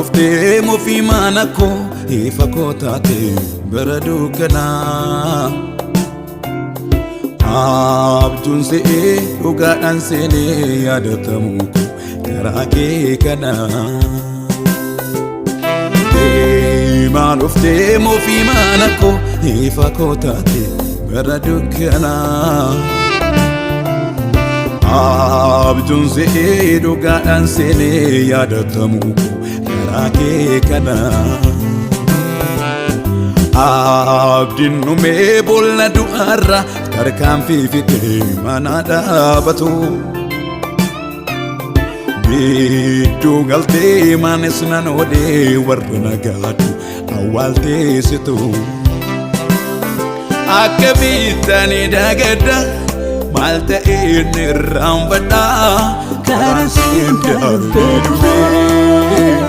dhuftee mufii mana koo ifa koo taate bara dukkanaa. Abjuun se'ee dhugaadhaan seenee yaadatamu koo karaa kee kana. Deemaan dhuftee mufii mana koo ifa koo taate bara dukkanaa. Abjuun se'ee dhugaadhaan seenee yaadatamu koo karaa kee kana. Abdiin dhumee boolla du'aarra tarkaanfii fidee mana dhaabatu. Gidduu galtee maanis nan oodee warra nagaatu awwaalteessitu. Akka bittanii dagadda maal ta'ee inni irraanfadha karaan siin darbee dhufee.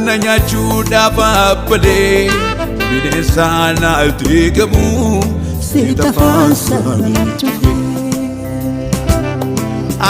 Na nyaachuudhaaf abbalee bineensa naatti gamu seeta faansaanii tufe.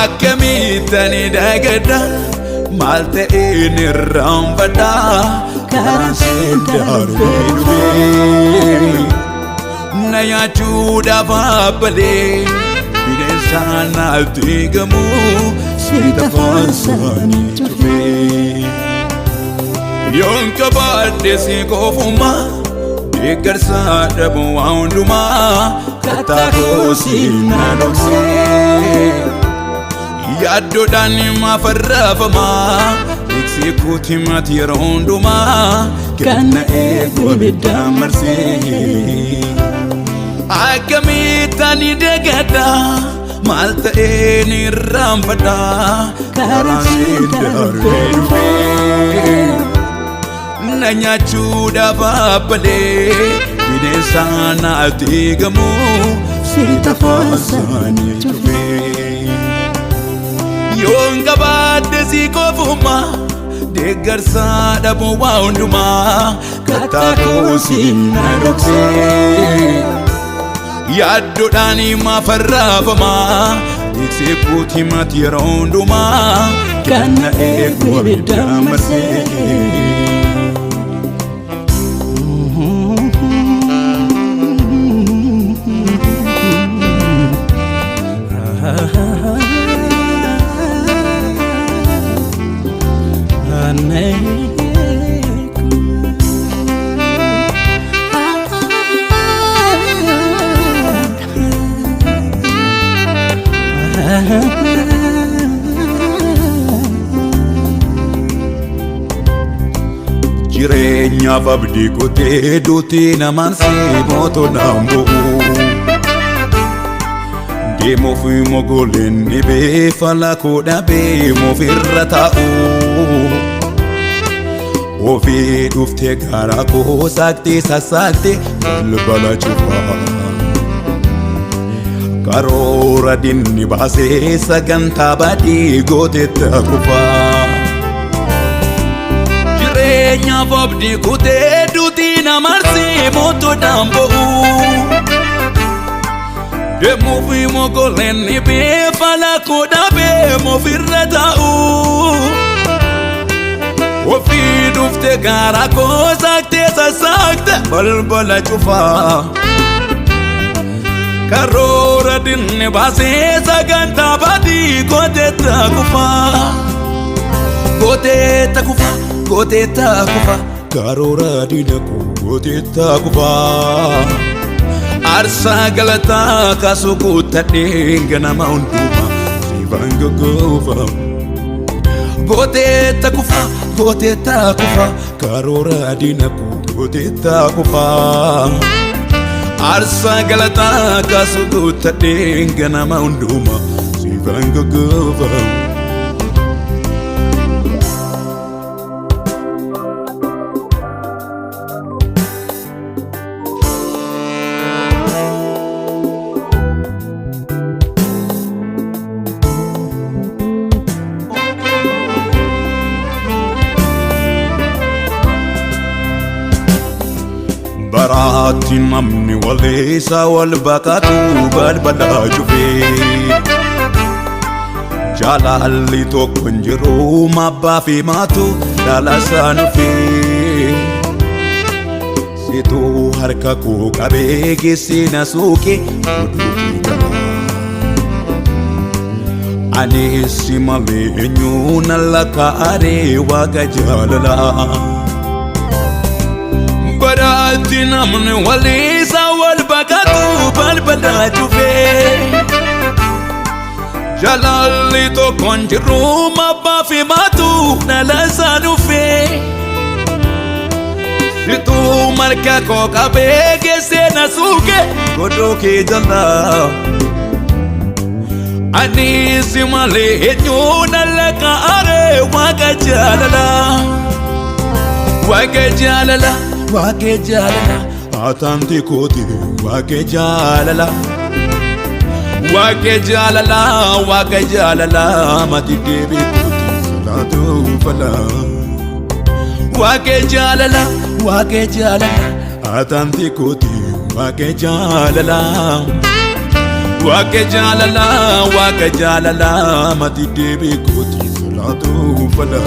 Akkamittani dagadda maal ta'ee inni irraanfadha karaan siin darbee dhufee. Na nyaachuudhaaf abbalee bineensa naatti gamu seeta faansaanii tufe. Yoon kabaadde si koofuma deeggarsa dhabu waa hundumaa kattaa koo si na dhoksee. Yaaddoodhaan himaa farraafamaa eegsee kooti mati yeroo hundumaa kan na eegu ibiddaan marsee. Akkamittani dagadda maal ta'ee inni irraanfadha karaan siin darbee dhufee. Na nyaachuudhaaf abbalee bineensa naatti gamu seeta faansaanii tufe. Yoon qabaadde si koofuma deeggarsa dhabu waa hundumaa kattaa koo si na dhoksee. Yaaddoodhaan himaa farraafamaa eegsee kooti mati yeroo hundumaa kan na eegu ibiddaan marsee. Jireenyaaf abdii kutee duutii namaan seemootoo naan bu'u. Deemuuf mogoleen dhibee falakoo dhabee moofirra taa'u. Ofii dhuftee garaa koo saaktee sassaaktee balbala cufaa. Karoora dinni baasee sagantaa baadii gooteetta kufaa. Jireenyaaf abdii kutee duutii namaan seemootoo naan bu'u. Deemuuf mogoleen dhibee falakoo dhabee moofirra taa'u. Ofii dhuftee garaa koo saaktee sassaaktee balbala cufaa. Karoora dinni baasee sagantaa baadii gooteetta kufaa. Gooteetta kufaa, gooteetta kufaa. Karoora dinni gooteetta kufaa. Aarsaa galataa kaasuu guuttadhee ganama hundumaa siifaan goggoofa. Gooteetta kufaa, gooteetta kufaa. Karoora dinni gooteetta kufaa. Aarsaa galataa kaasuu guuttadhee ganama hundumaa siifaan goggoofa. Baraatti namni waleessa wal baqatu balbala cufee. Jaalalli tokko hin jiru mabbaa fi maatu Dalasan fi situ harka ko kabege sinasuke ani simale nyuna laka are waga jalala barati namne walisa wal bagatu bal badatu fe jalali to konjiru mabafi matu nalasanu fe situ marka ko kabege sinasuke godoke jalla ani simale nyuna laka are waga jalala wage jalala atamti koti wage jalala mati debi koti salatu fala wage jalala atamti koti wage jalala mati debi koti salatu fala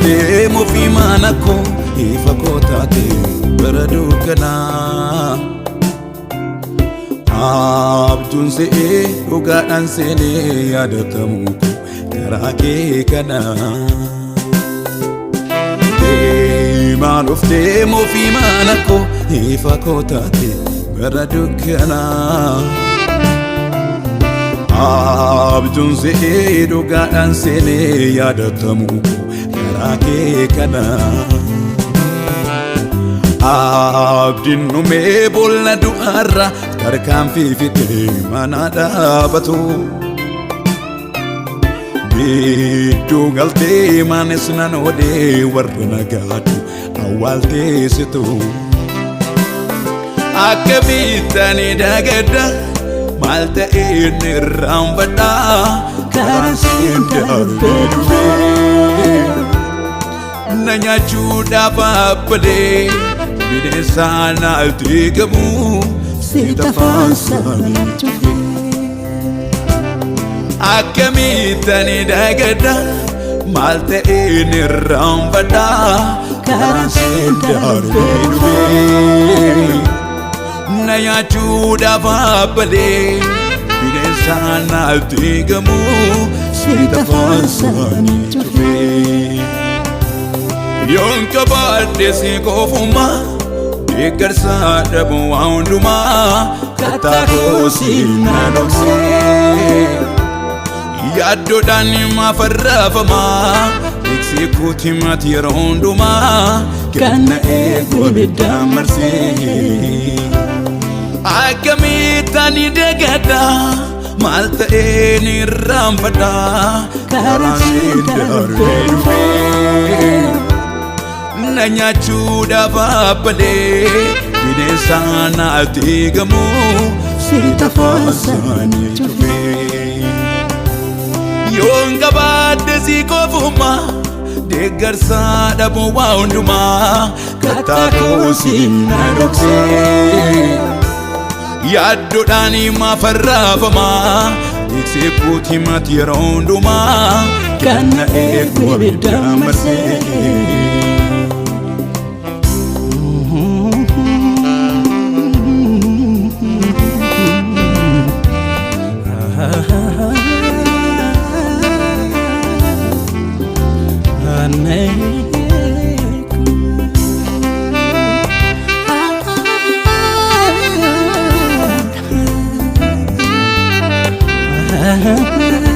Demo fi manako ifakotate baradukana abdun se uga dan sene yadatamu karake kana demo fi manako ifakotate baradukana abdun se uga dan sene yadatamu karake kana abdin nume bolna duara karkam fi fite manada batu bidu galte manesna node warna gatu awalte situ akabitani dagada malta inirambada karasinda nanya chuda papade bidesana altigamu sitafansani tufi akamitani dagada malte inirambada karasindarufi nanya chuda papade bidesana altigamu sitafansani tufi Yonka badde si kofuma Degarsa dabu waunduma Katako si nadokse Yaddo dani ma farrafama Diksi kuti mati ronduma Kana ego bidda marse Akamitani degada Malta eni rambada Karasi darufe nanya chuda papade bidesana altigamu sitafasani tufe yonga bade sikofuma degarsa dabu waunduma katako sinadokse yaddo dani ma farrafama diksi kuti mati ronduma kana ego bidda marse Make